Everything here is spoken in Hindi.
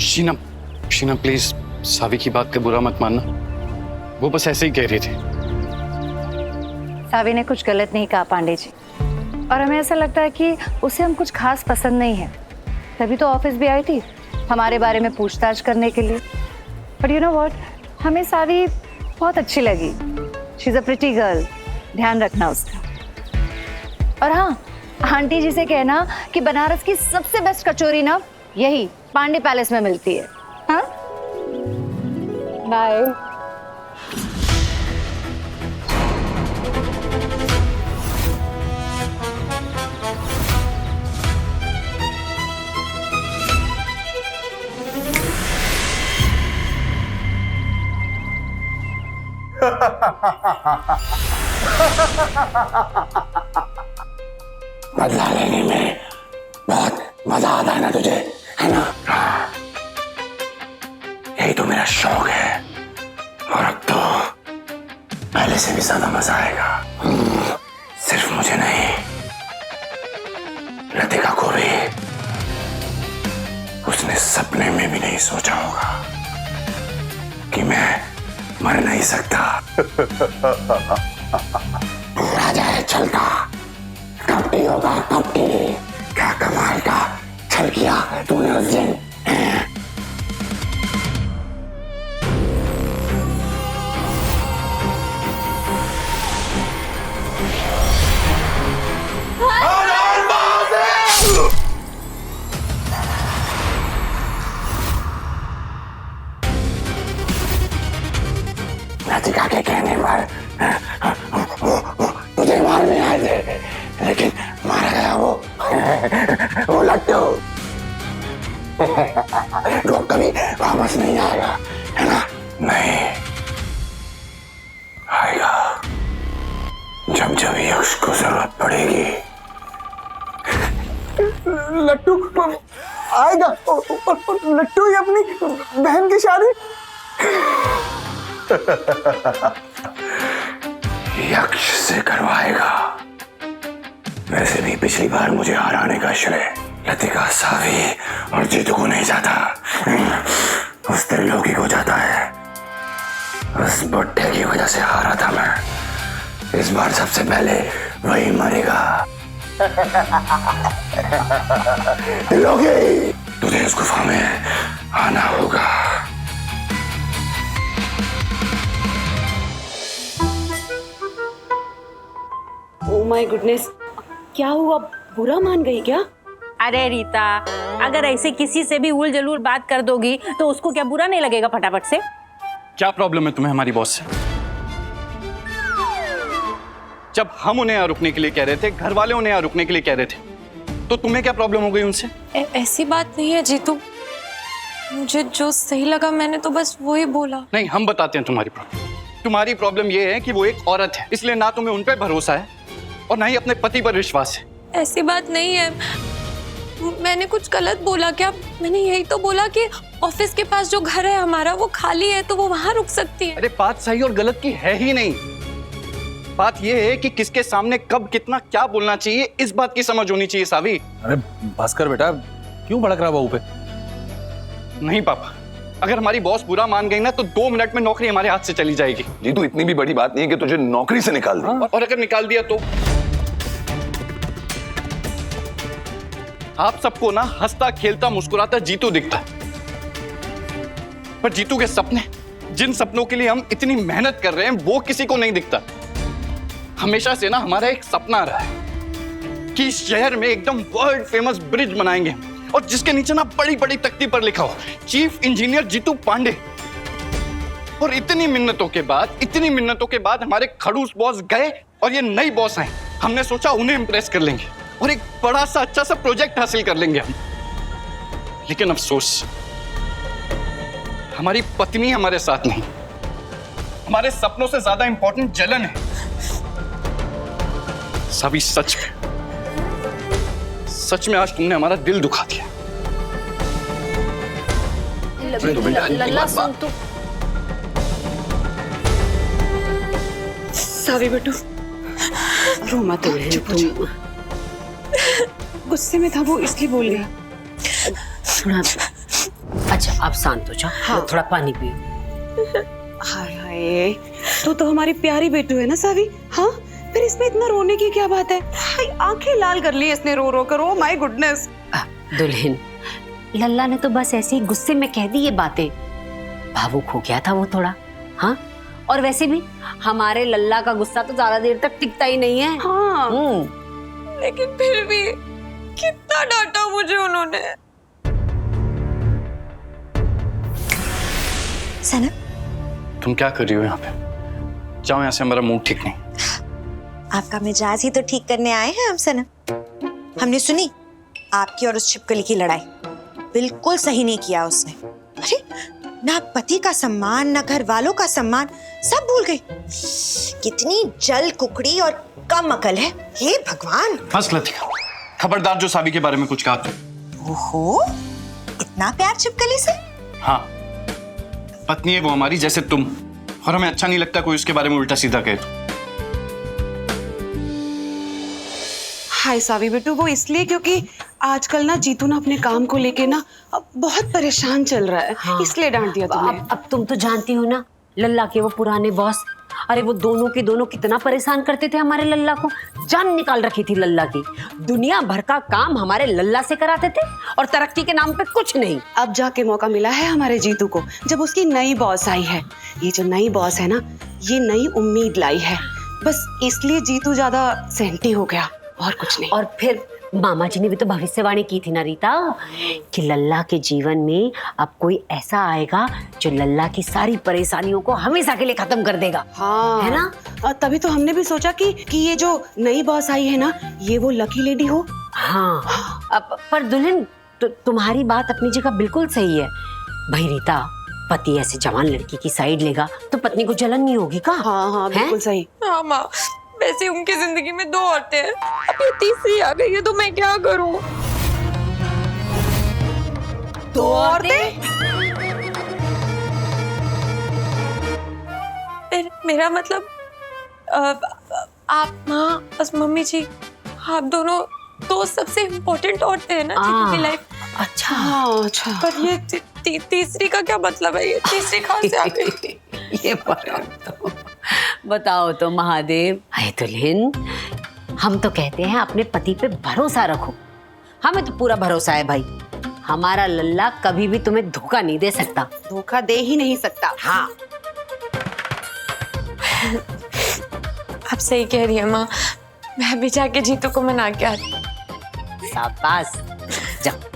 शीना, शीना प्लीज सावी की बात का बुरा मत मानना, वो बस ऐसे ही कह रही थी। सावी ने कुछ गलत नहीं कहा पांडे जी, और हमें ऐसा लगता है कि उसे हम कुछ खास पसंद नहीं है, तभी तो ऑफिस भी आई थी हमारे बारे में पूछताछ करने के लिए। बट यू नो व्हाट, हमें सावी बहुत अच्छी लगी। She is a pretty girl, ध्यान रखना उसका। और हाँ, आंटी जी से कहना कि बनारस की सबसे बेस्ट कचौरी ना यही पांडे पैलेस में मिलती है। हाँ, बाय। बदला लेने में बहुत मजा आता है ना तुझे, है ना? यही तो मेरा शौक है, और अब तो पहले से भी ज्यादा मजा आएगा। सिर्फ मुझे नहीं, लतिका को भी। उसने सपने में भी नहीं सोचा होगा कि मैं मर नहीं सकता। राजा है चलता, कपटी होगा कपटी। क्या कमाल का छल किया तूने उस दिन। लतिका के कहने पर तुझे मारने आए थे, लेकिन मारा गया वो लट्टू। जो कभी वापस नहीं आएगा, है ना? नहीं आएगा, जब जब यक्ष को जरूरत पड़ेगी। लट्टू आएगा, और लट्टू ही अपनी बहन की शादी। यक्ष से करवाएगा। वैसे भी पिछली बार मुझे हराने का श्रेय लतिका, सावी और जीतू को नहीं जाता, उस त्रिलोकी को जाता है। उस बुड्ढे की वजह से हारा था मैं। इस बार सबसे पहले वही मरेगा। त्रिलोकी, तुझे इस गुफा में आना होगा। ओह माय गुडनेस, क्या हुआ? बुरा मान गई क्या? अरे रीता, अगर ऐसे किसी से भी उल जलूल बात कर दोगी तो उसको क्या बुरा नहीं लगेगा फटाफट से? क्या प्रॉब्लम है तुम्हें हमारी बॉस से? जब हम उन्हें यहाँ रुकने के लिए कह रहे थे, घर वाले उन्हें यहाँ रुकने के लिए कह रहे थे, तो तुम्हें क्या प्रॉब्लम हो गई उनसे? ऐसी बात नहीं है जीतू, मुझे जो सही लगा मैंने तो बस वही बोला। नहीं, हम बताते हैं तुम्हारी प्रॉब्लम। तुम्हारी प्रॉब्लम ये है कि वो एक औरत है, इसलिए ना तुम्हें उन पर भरोसा है और ना ही अपने पति पर विश्वास है। ऐसी बात नहीं है, मैंने कुछ गलत बोला क्या? मैंने यही तो बोला कि ऑफिस के पास जो घर है हमारा वो खाली है, तो वो वहां रुक सकती है। अरे बात सही और गलत की है ही नहीं, बात यह है कि किसके सामने कब कितना क्या बोलना चाहिए, इस बात की समझ होनी चाहिए सावी। अरे भास्कर बेटा, क्यों भड़क रहा बहू पे? नहीं पापा, अगर हमारी बॉस बुरा मान गई ना तो 2 मिनट में नौकरी हमारे हाथ से चली जाएगी। जी तो इतनी भी बड़ी बात नहीं है कि तुझे नौकरी से निकाल दे। और अगर निकाल दिया तो आप सबको ना हंसता खेलता मुस्कुराता जीतू दिखता है, पर जीतू के सपने, जिन सपनों के लिए हम इतनी मेहनत कर रहे हैं, वो किसी को नहीं दिखता। हमेशा से ना हमारा एक सपना रहा है कि इस शहर में एकदम वर्ल्ड फेमस ब्रिज बनाएंगे और जिसके नीचे ना बड़ी बड़ी तख्ती पर लिखा हो चीफ इंजीनियर जीतू पांडे। और इतनी मिन्नतों के बाद हमारे खड़ूस बॉस गए और ये नई बॉस आए। हमने सोचा उन्हें इंप्रेस कर लेंगे और एक बड़ा सा अच्छा सा प्रोजेक्ट हासिल कर लेंगे हम। लेकिन अफसोस, हमारी पत्नी हमारे साथ नहीं। हमारे सपनों से ज्यादा इंपॉर्टेंट जलन है। सभी सच में आज तुमने हमारा दिल दुखा दिया। लल्ला सुन तू। सावी बेटू, रो मत। तुम गुस्से में था वो, इसलिए बोल गया। सुना अच्छा आप शांत हो जाओ। हाँ। लो, थोड़ा पानी पियो। हाय हाय, तो हमारी प्यारी बेटू है ना सावी। हाँ, फिर इसमें इतना रोने की क्या बात है? हाय, आंखें लाल कर ली इसने रो रो कर। Oh my goodness. दुल्हन, लल्ला ने तो बस ऐसे ही गुस्से में कह दी ये बातें। भावुक हो गया था वो थोड़ा। हाँ, और वैसे भी हमारे लल्ला का गुस्सा तो ज्यादा देर तक टिकता ही नहीं है। हाँ, लेकिन फिर भी कितना डांटा मुझे उन्होंने। सनम, तुम क्या कर रही हो यहाँ पे? जाओ यहाँ से, हमारा मूड ठीक नहीं। आपका मिजाज ही तो ठीक करने आए हैं हम सनम। हमने सुनी आपकी और उस छिपकली की लड़ाई। बिल्कुल सही नहीं किया उसने। अरे ना पति का सम्मान, ना घर वालों का सम्मान, सब भूल गई। कितनी जल कुकड़ी और कम अकल है, हे भगवान। बस लतिका, खबरदार जो सावी के बारे में कुछ कहा तो। ओहो, इतना प्यार छिपकली से? हाँ, पत्नी है वो हमारी, जैसे तुम। और हमें अच्छा नहीं लगता कोई उसके बारे में उल्टा सीधा कहे तो। हाय सावी बेटू, वो इसलिए क्योंकि आजकल ना जीतू ना अपने काम को लेके ना अब बहुत परेशान चल रहा है। हाँ। इसलिए डांट दिया तुमने। अब तुम तो जानती हो ना, लल्ला के वो पुराने बॉस, अरे वो दोनों के दोनों कितना परेशान करते थे हमारे लल्ला को। जान निकाल रखी थी लल्ला की। दुनिया भर का काम हमारे लल्ला से कराते थे और तरक्की के नाम पे कुछ नहीं। अब जाके मौका मिला है हमारे जीतू को, जब उसकी नई बॉस आई है। ये जो नई बॉस है ना, ये नई उम्मीद लाई है। बस इसलिए जीतू ज्यादा सेंटी हो गया, और कुछ नहीं। और फिर मामा जी ने भी तो भविष्यवाणी की थी ना रीता, कि लल्ला के जीवन में अब कोई ऐसा आएगा जो लल्ला की सारी परेशानियों को हमेशा के लिए खत्म कर देगा। हाँ, है ना? तभी तो हमने भी सोचा कि ये जो नई बॉस आई है ना, ये वो लकी लेडी हो। हाँ, अब पर दुल्हन, तुम्हारी बात अपनी जगह बिल्कुल सही है। भाई रीता, पति ऐसे जवान लड़की की साइड लेगा तो पत्नी को जलन नहीं होगी का? हाँ, बिल्कुल सही। हाँ माँ, वैसे उनकी जिंदगी में 2 औरतें हैं, अब ये तीसरी आ गई है तो मैं क्या करूं? 2 औरतें? मेरा मतलब आप माँ, बस मम्मी जी, आप दोनों 2 सबसे इम्पोर्टेंट औरतें हैं ना जीतू की लाइफ। अच्छा। हाँ, अच्छा। पर ये तीसरी का क्या मतलब है? ये तीसरी कहाँ से आ गई? ये बताओ तो महादेव। अरे दुल्हन, हम तो कहते हैं अपने पति पे भरोसा रखो। हमें तो पूरा भरोसा है भाई, हमारा लल्ला कभी भी तुम्हें धोखा नहीं दे सकता। धोखा दे ही नहीं सकता। हाँ। आप सही कह रही है माँ, मैं भी जाके जीतू को मना के आती। शाबाश, जाओ।